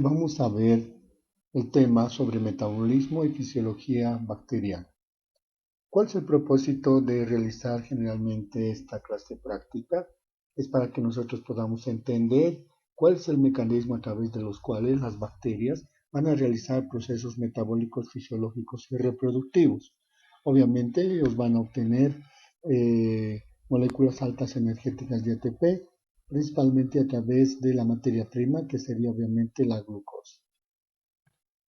vamos a ver el tema sobre metabolismo y fisiología bacteriana. ¿Cuál es el propósito de realizar generalmente esta clase práctica? Es para que nosotros podamos entender cuál es el mecanismo a través de los cuales las bacterias van a realizar procesos metabólicos, fisiológicos y reproductivos. Obviamente ellos van a obtener moléculas altas energéticas de ATP, principalmente a través de la materia prima, que sería obviamente la glucosa.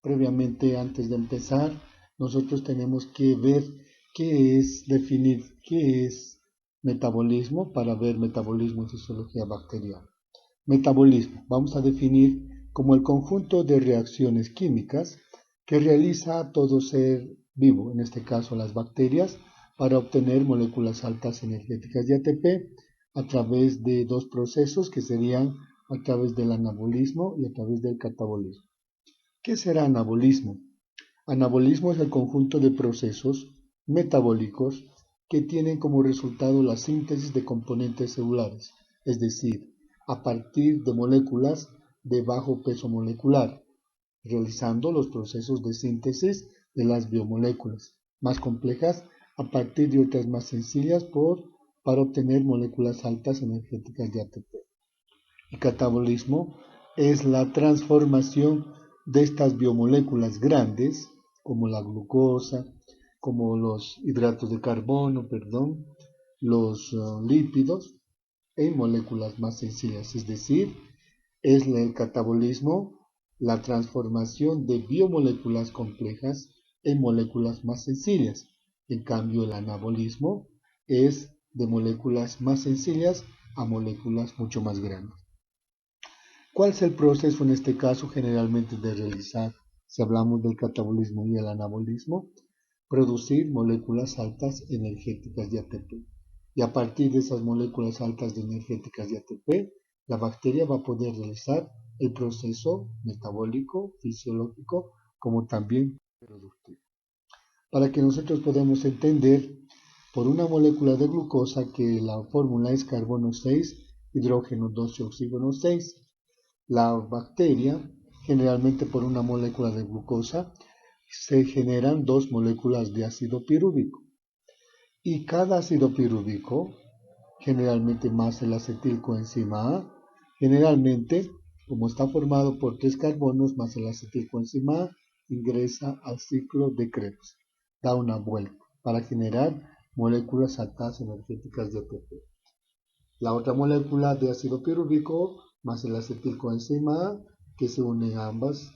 Previamente, antes de empezar, nosotros tenemos que ver definir qué es metabolismo para ver metabolismo y fisiología bacteriana. Metabolismo, vamos a definir como el conjunto de reacciones químicas que realiza todo ser vivo, en este caso las bacterias, para obtener moléculas altas energéticas de ATP a través de dos procesos que serían a través del anabolismo y a través del catabolismo. ¿Qué será anabolismo? Anabolismo es el conjunto de procesos metabólicos que tienen como resultado la síntesis de componentes celulares, es decir, a partir de moléculas de bajo peso molecular, realizando los procesos de síntesis de las biomoléculas más complejas a partir de otras más sencillas para obtener moléculas altas energéticas de ATP. El catabolismo es la transformación de estas biomoléculas grandes, como la glucosa, como los hidratos de carbono, los lípidos, en moléculas más sencillas. Es decir, es el catabolismo la transformación de biomoléculas complejas en moléculas más sencillas. En cambio, el anabolismo es de moléculas más sencillas a moléculas mucho más grandes. ¿Cuál es el proceso en este caso generalmente de realizar, si hablamos del catabolismo y el anabolismo? Producir moléculas altas energéticas de ATP. Y a partir de esas moléculas altas energéticas de ATP, la bacteria va a poder realizar el proceso metabólico, fisiológico, como también productivo. Para que nosotros podamos entender, por una molécula de glucosa, que la fórmula es carbono 6, hidrógeno 2 y oxígeno 6, la bacteria, generalmente por una molécula de glucosa, se generan dos moléculas de ácido pirúvico. Y cada ácido pirúvico, generalmente más el acetilcoenzima A, generalmente, como está formado por 3 carbonos más el acetilcoenzima A, ingresa al ciclo de Krebs. Da una vuelta para generar moléculas altas energéticas de ATP. La otra molécula de ácido pirúvico más el acetilcoenzima A, que se unen ambas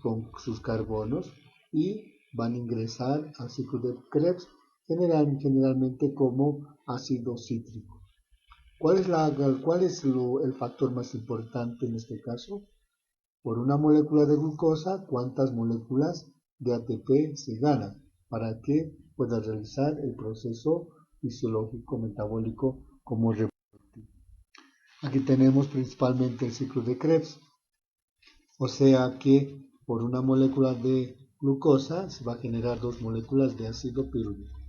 con sus carbonos y van a ingresar al ciclo de Krebs generalmente como ácido cítrico. ¿Cuál es el factor más importante en este caso? Por una molécula de glucosa, ¿cuántas moléculas de ATP se ganan para que pueda realizar el proceso fisiológico metabólico como reproductivo? Aquí tenemos principalmente el ciclo de Krebs, o sea que por una molécula de glucosa se va a generar dos moléculas de ácido pirúvico.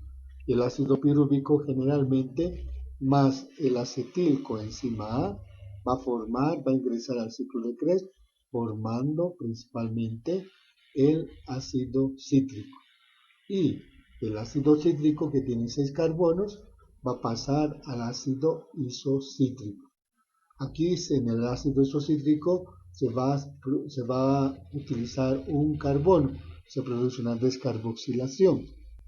Y el ácido pirúvico generalmente más el acetilcoenzima A va a ingresar al ciclo de Krebs formando principalmente el ácido cítrico. Y el ácido cítrico, que tiene 6 carbonos, va a pasar al ácido isocítrico. Aquí en el ácido isocítrico se va a utilizar un carbono, se produce una descarboxilación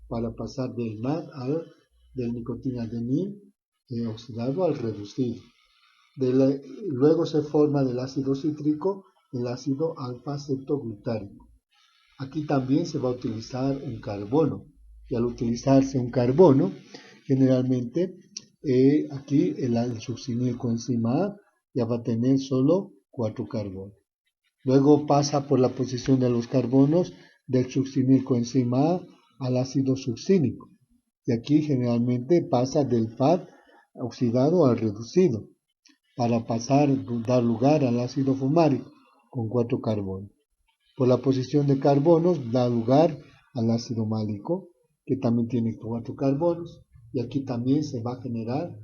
para pasar del nicotinadienil oxidado al reducido. Luego se forma del ácido cítrico el ácido alfa-cetoglutarico. Aquí también se va a utilizar un carbono, y al utilizarse un carbono, generalmente aquí el succinilcoenzima A ya va a tener solo 4 carbonos. Luego pasa por la posición de los carbonos del succinilcoenzima A al ácido succínico. Y aquí generalmente pasa del FAD oxidado al reducido, para dar lugar al ácido fumárico con 4 carbonos. Por la posición de carbonos da lugar al ácido málico, que también tiene 4 carbonos, y aquí también se va a generar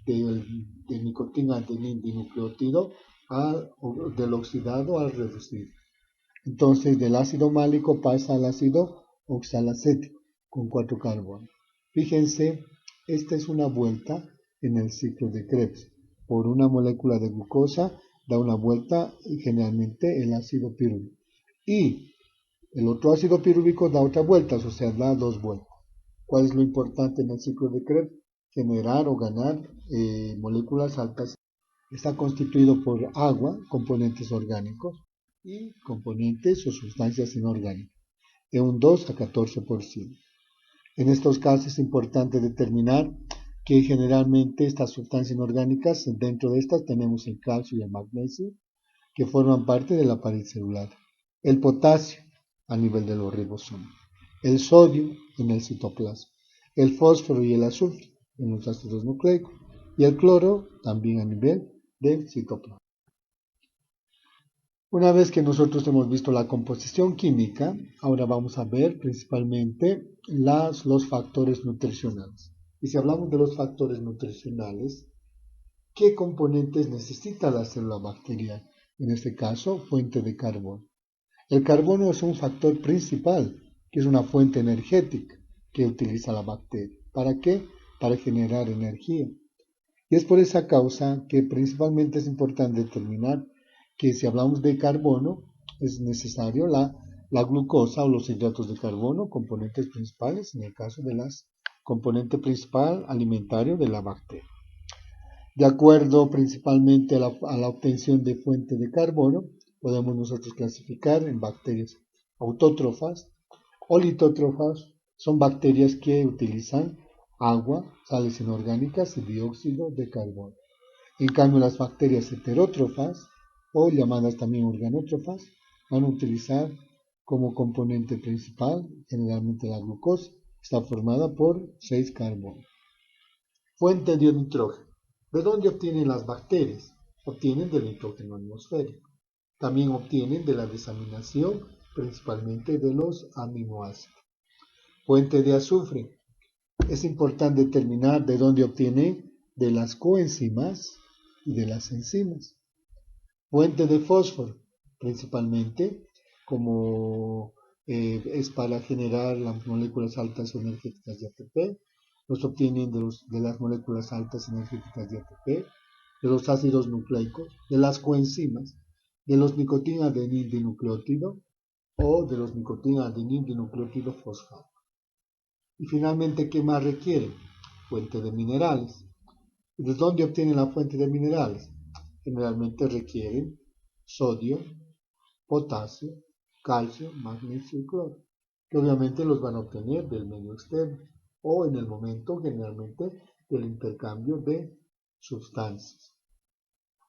del nicotinadienil dinucleótido del oxidado al reducido. Entonces del ácido málico pasa al ácido oxalacético con 4 carbonos. Fíjense, esta es una vuelta en el ciclo de Krebs. Por una molécula de glucosa da una vuelta y generalmente el ácido pirúvico. Y el otro ácido pirúvico da otra vuelta, o sea, da 2 vueltas. ¿Cuál es lo importante en el ciclo de Krebs? Generar o ganar moléculas altas. Está constituido por agua, componentes orgánicos, y componentes o sustancias inorgánicas, de un 2 a 14%. En estos casos es importante determinar que generalmente estas sustancias inorgánicas, dentro de estas tenemos el calcio y el magnesio, que forman parte de la pared celular, el potasio a nivel de los ribosomas, el sodio en el citoplasma, el fósforo y el azufre en los ácidos nucleicos y el cloro también a nivel del citoplasma. Una vez que nosotros hemos visto la composición química, ahora vamos a ver principalmente los factores nutricionales. Y si hablamos de los factores nutricionales, ¿qué componentes necesita la célula bacteriana? En este caso, fuente de carbono. El carbono es un factor principal, que es una fuente energética que utiliza la bacteria. ¿Para qué? Para generar energía. Y es por esa causa que principalmente es importante determinar que si hablamos de carbono, es necesario la glucosa o los hidratos de carbono, componentes principales, en el caso de las componente principal alimentario de la bacteria. De acuerdo principalmente a la obtención de fuente de carbono, podemos nosotros clasificar en bacterias autótrofas o litótrofas. Son bacterias que utilizan agua, sales inorgánicas y dióxido de carbono. En cambio, las bacterias heterótrofas, o llamadas también organótrofas, van a utilizar como componente principal generalmente la glucosa. Está formada por 6 carbonos. Fuente de nitrógeno. ¿De dónde obtienen las bacterias? Obtienen del nitrógeno atmosférico. También obtienen de la desaminación, principalmente de los aminoácidos. Fuente de azufre. Es importante determinar de dónde obtienen de las coenzimas y de las enzimas. Fuente de fósforo, principalmente como es para generar las moléculas altas energéticas de ATP. Los obtienen de las moléculas altas energéticas de ATP, de los ácidos nucleicos, de las coenzimas, de los nicotina-adenil dinucleótido o de los nicotina-adenil dinucleótido fosfato. Y finalmente, ¿qué más requieren? Fuente de minerales. ¿Y de dónde obtienen la fuente de minerales? Generalmente requieren sodio, potasio, calcio, magnesio y cloro, que obviamente los van a obtener del medio externo o en el momento generalmente del intercambio de sustancias.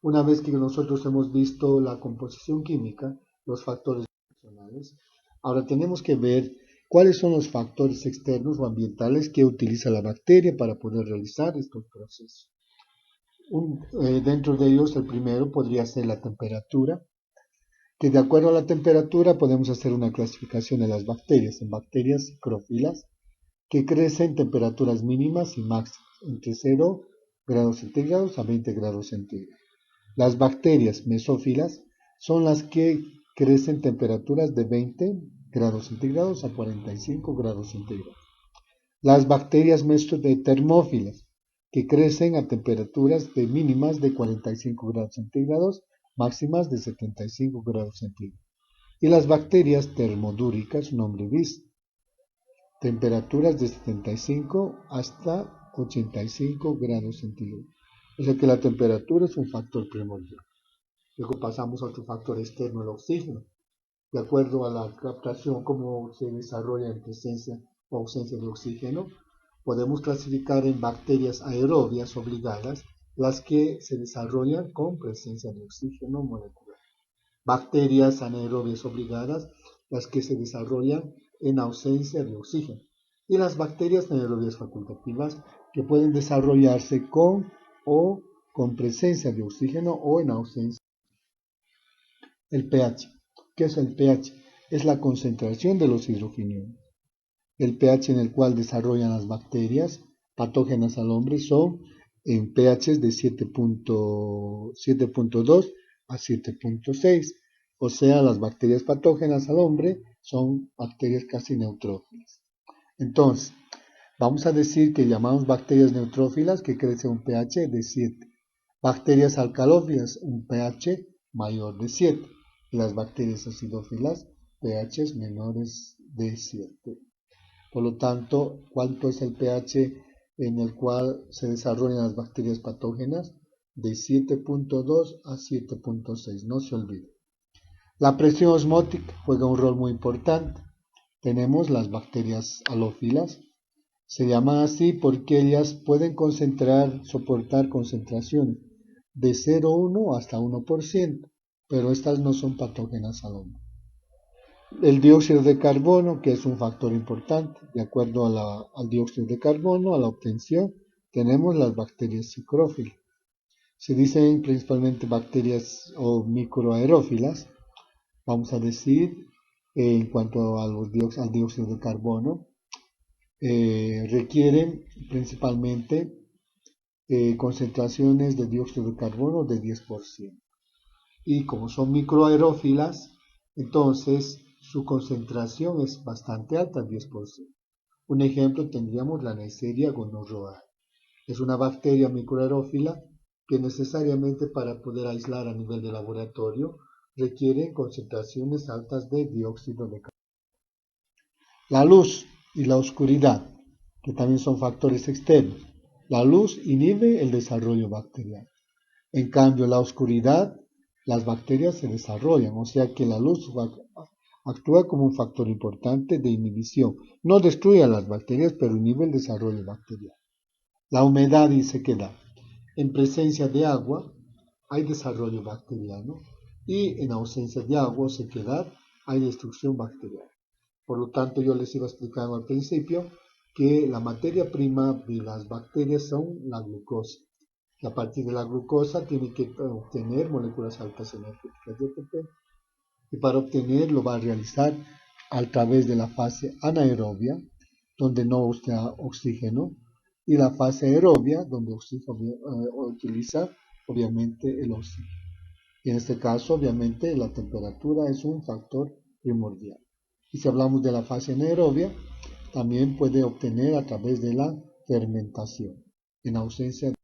Una vez que nosotros hemos visto la composición química, los factores nutricionales, ahora tenemos que ver cuáles son los factores externos o ambientales que utiliza la bacteria para poder realizar estos procesos. Dentro de ellos, el primero podría ser la temperatura, que de acuerdo a la temperatura podemos hacer una clasificación de las bacterias en bacterias cicrófilas, que crecen en temperaturas mínimas y máximas, entre 0 grados centígrados a 20 grados centígrados. Las bacterias mesófilas son las que crecen en temperaturas de 20 grados centígrados a 45 grados centígrados. Las bacterias termófilas, que crecen a temperaturas de mínimas de 45 grados centígrados, máximas de 75 grados centígrados. Y las bacterias termodúricas, su nombre bis, temperaturas de 75 hasta 85 grados centígrados. O sea que la temperatura es un factor primordial. Luego pasamos a otro factor externo, el oxígeno. De acuerdo a la captación, cómo se desarrolla en presencia o ausencia de oxígeno, podemos clasificar en bacterias aerobias obligadas, las que se desarrollan con presencia de oxígeno molecular. Bacterias anaerobias obligadas, las que se desarrollan en ausencia de oxígeno. Y las bacterias anaerobias facultativas, que pueden desarrollarse con o con presencia de oxígeno o en ausencia. El pH. ¿Qué es el pH? Es la concentración de los hidrogeniones. El pH en el cual desarrollan las bacterias patógenas al hombre son en pH de 7.2 a 7.6. O sea, las bacterias patógenas al hombre son bacterias casi neutrófilas. Entonces, vamos a decir que llamamos bacterias neutrófilas que crecen a un pH de 7. Bacterias alcalófilas, un pH mayor de 7. Y las bacterias acidófilas, pH menores de 7. Por lo tanto, ¿cuánto es el pH en el cual se desarrollan las bacterias patógenas? De 7.2 a 7.6, no se olvide. La presión osmótica juega un rol muy importante. Tenemos las bacterias halófilas. Se llaman así porque ellas pueden soportar concentraciones de 0,1 hasta 1%, pero estas no son patógenas al hombre. El dióxido de carbono, que es un factor importante, de acuerdo al dióxido de carbono, a la obtención, tenemos las bacterias psicrófilas. Se dicen principalmente bacterias o microaerófilas, vamos a decir, en cuanto al dióxido de carbono, requieren principalmente concentraciones de dióxido de carbono de 10%. Y como son microaerófilas, entonces su concentración es bastante alta, 10%. Un ejemplo tendríamos la Neisseria gonorrhoeae. Es una bacteria microaerófila que necesariamente para poder aislar a nivel de laboratorio requiere concentraciones altas de dióxido de carbono. La luz y la oscuridad, que también son factores externos. La luz inhibe el desarrollo bacteriano. En cambio, la oscuridad, las bacterias se desarrollan, o sea que la luz actúa como un factor importante de inhibición. No destruye a las bacterias, pero inhibe el desarrollo bacteriano. La humedad y sequedad. En presencia de agua hay desarrollo bacteriano y en ausencia de agua o sequedad hay destrucción bacteriana. Por lo tanto, yo les iba explicando al principio que la materia prima de las bacterias son la glucosa. Que a partir de la glucosa tiene que obtener moléculas altas energéticas de ATP. Y para obtener lo va a realizar a través de la fase anaerobia, donde no usa oxígeno, y la fase aerobia, donde utiliza obviamente el oxígeno. Y en este caso, obviamente, la temperatura es un factor primordial. Y si hablamos de la fase anaerobia, también puede obtener a través de la fermentación, en ausencia de...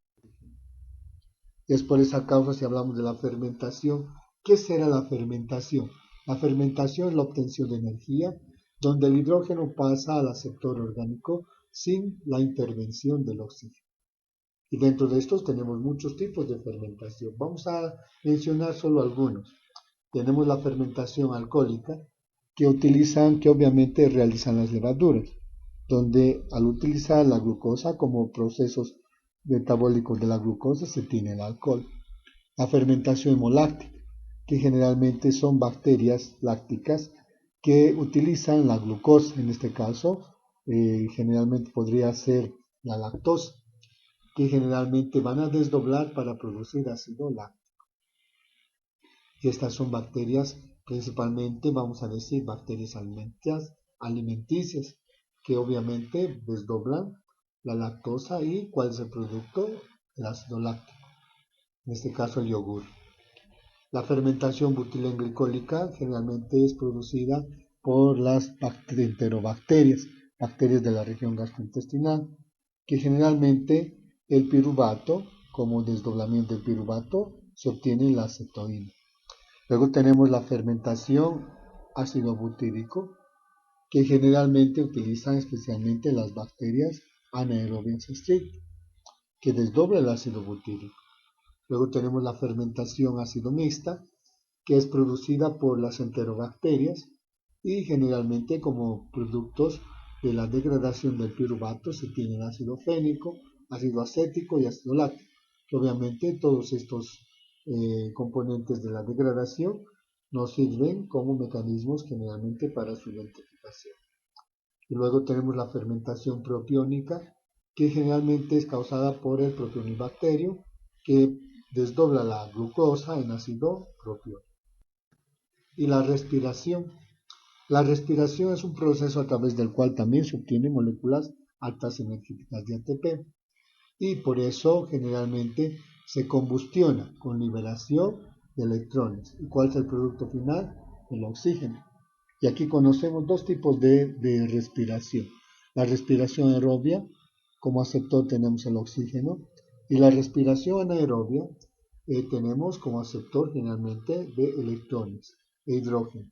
Y es por esa causa, si hablamos de la fermentación, ¿qué será la fermentación? La fermentación es la obtención de energía, donde el hidrógeno pasa al aceptor orgánico sin la intervención del oxígeno. Y dentro de estos tenemos muchos tipos de fermentación. Vamos a mencionar solo algunos. Tenemos la fermentación alcohólica, que obviamente realizan las levaduras, donde al utilizar la glucosa como procesos metabólicos de la glucosa se tiene el alcohol. La fermentación hemoláctica, que generalmente son bacterias lácticas que utilizan la glucosa, en este caso generalmente podría ser la lactosa, que generalmente van a desdoblar para producir ácido láctico. Y estas son bacterias, principalmente vamos a decir bacterias alimenticias, que obviamente desdoblan la lactosa y ¿cuál es el producto? El ácido láctico, en este caso el yogur. La fermentación butilenglicólica generalmente es producida por las enterobacterias, bacterias de la región gastrointestinal, que generalmente el piruvato, como desdoblamiento del piruvato, se obtiene la acetoína. Luego tenemos la fermentación ácido butírico, que generalmente utilizan especialmente las bacterias anaerobias estrictas, que desdobla el ácido butírico. Luego tenemos la fermentación ácido mixta, que es producida por las enterobacterias y generalmente como productos de la degradación del piruvato se tiene ácido fénico, ácido acético y ácido láctico. Obviamente todos estos componentes de la degradación nos sirven como mecanismos generalmente para su identificación. Y luego tenemos la fermentación propiónica, que generalmente es causada por el propionibacterio, que desdobla la glucosa en ácido propiónico. Y la respiración. La respiración es un proceso a través del cual también se obtienen moléculas altas energéticas de ATP. Y por eso generalmente se combustiona con liberación de electrones. ¿Y cuál es el producto final? El oxígeno. Y aquí conocemos dos tipos de respiración. La respiración aerobia, como aceptor tenemos el oxígeno, y la respiración anaerobia tenemos como aceptor generalmente de electrones e hidrógeno,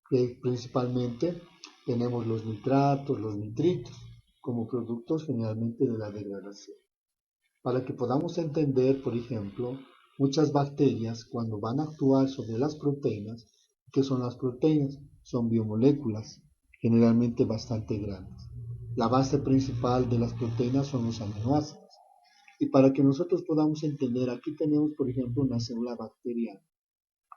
que principalmente tenemos los nitratos, los nitritos, como productos generalmente de la degradación. Para que podamos entender, por ejemplo, muchas bacterias cuando van a actuar sobre las proteínas, ¿qué son las proteínas? Son biomoléculas, generalmente bastante grandes. La base principal de las proteínas son los aminoácidos. Y para que nosotros podamos entender, aquí tenemos, por ejemplo, una célula bacteriana.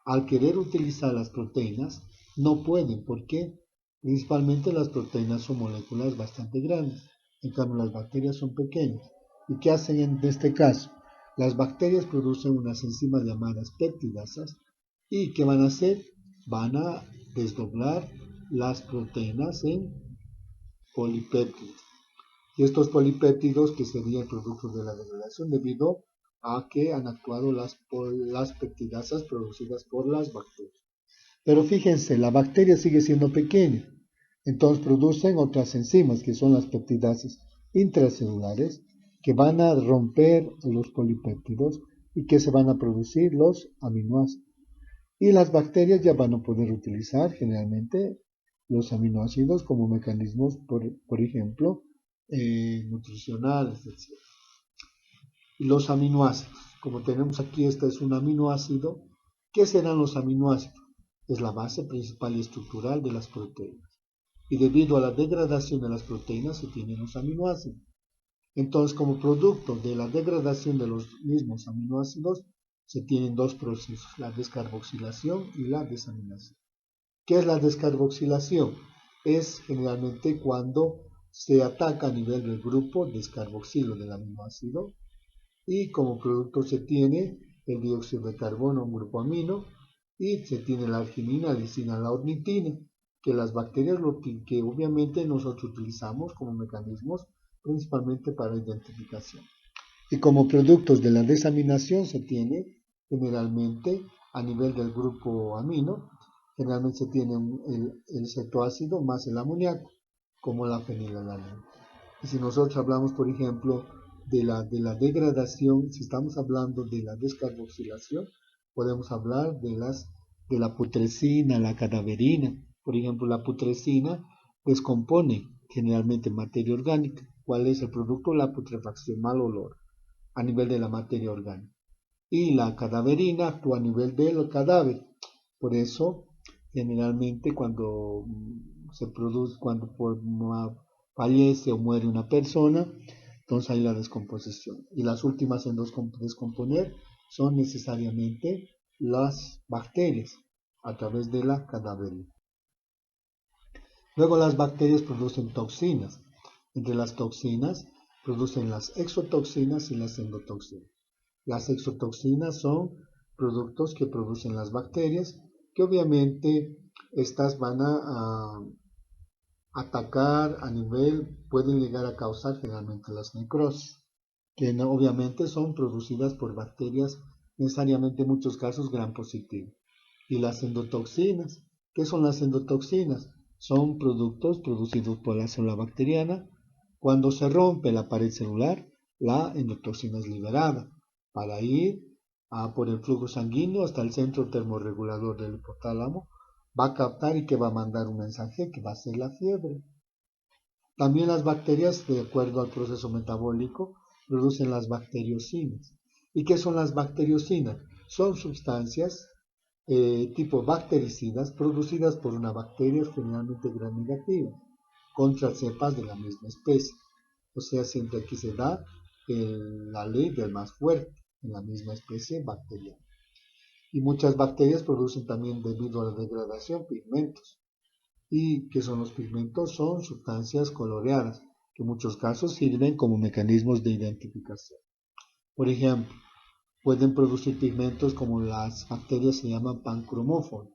Al querer utilizar las proteínas, no pueden. ¿Por qué? Principalmente las proteínas son moléculas bastante grandes. En cambio, las bacterias son pequeñas. ¿Y qué hacen en este caso? Las bacterias producen unas enzimas llamadas peptidasas. ¿Y qué van a hacer? Van a desdoblar las proteínas en polipéptidos. Y estos polipéptidos que serían productos de la degradación debido a que han actuado las peptidasas producidas por las bacterias. Pero fíjense, la bacteria sigue siendo pequeña, entonces producen otras enzimas que son las peptidasas intracelulares que van a romper los polipéptidos y que se van a producir los aminoácidos. Y las bacterias ya van a poder utilizar generalmente los aminoácidos como mecanismos, por ejemplo, nutricionales, etc. Y los aminoácidos, como tenemos aquí, este es un aminoácido. ¿Qué serán los aminoácidos? Es la base principal y estructural de las proteínas. Y debido a la degradación de las proteínas se tienen los aminoácidos. Entonces, como producto de la degradación de los mismos aminoácidos, se tienen dos procesos, la descarboxilación y la desaminación. ¿Qué es la descarboxilación? Es generalmente cuando se ataca a nivel del grupo descarboxilo del aminoácido y como producto se tiene el dióxido de carbono, un grupo amino, y se tiene la arginina, la lisina, la ornitina, que las bacterias que obviamente nosotros utilizamos como mecanismos principalmente para identificación. Y como productos de la desaminación se tiene generalmente a nivel del grupo amino, generalmente se tiene el cetoácido más el amoníaco, como la fenilalanina. Y si nosotros hablamos, por ejemplo, de la degradación, si estamos hablando de la descarboxilación, podemos hablar de la putrescina, la cadaverina. Por ejemplo, la putrescina descompone generalmente materia orgánica. ¿Cuál es el producto? La putrefacción, mal olor, a nivel de la materia orgánica. Y la cadaverina actúa a nivel del cadáver. Por eso, generalmente cuando se produce, cuando fallece o muere una persona, entonces hay la descomposición. Y las últimas en descomponer son necesariamente las bacterias a través de la cadaverina. Luego las bacterias producen toxinas. Entre las toxinas producen las exotoxinas y las endotoxinas. Las exotoxinas son productos que producen las bacterias, que obviamente estas van a atacar a nivel, pueden llegar a causar generalmente las necrosis, que no, obviamente son producidas por bacterias, necesariamente en muchos casos gram positivo. Y las endotoxinas, ¿qué son las endotoxinas? Son productos producidos por la célula bacteriana. Cuando se rompe la pared celular, la endotoxina es liberada para ir por el flujo sanguíneo hasta el centro termorregulador del hipotálamo, va a captar y que va a mandar un mensaje que va a ser la fiebre. También las bacterias, de acuerdo al proceso metabólico, producen las bacteriocinas. ¿Y qué son las bacteriocinas? Son sustancias tipo bactericidas producidas por una bacteria generalmente gram negativa contra cepas de la misma especie. O sea, siempre aquí se da la ley del más fuerte en la misma especie bacteriana. Y muchas bacterias producen también, debido a la degradación, pigmentos. ¿Y qué son los pigmentos? Son sustancias coloreadas, que en muchos casos sirven como mecanismos de identificación. Por ejemplo, pueden producir pigmentos como las bacterias se llaman pancromóforas.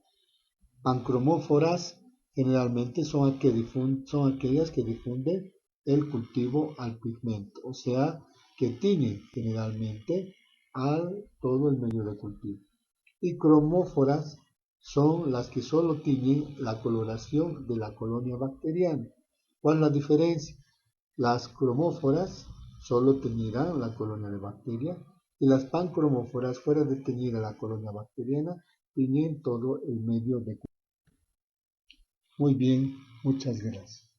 Pancromóforas generalmente son aquellas que difunden el cultivo al pigmento, o sea, que tiñen generalmente a todo el medio de cultivo. y cromóforas son las que solo tiñen la coloración de la colonia bacteriana. ¿Cuál es la diferencia? Las cromóforas solo teñirán la colonia de bacteria y las pancromóforas, fuera de teñir a la colonia bacteriana, tiñen todo el medio de. Muy bien, muchas gracias.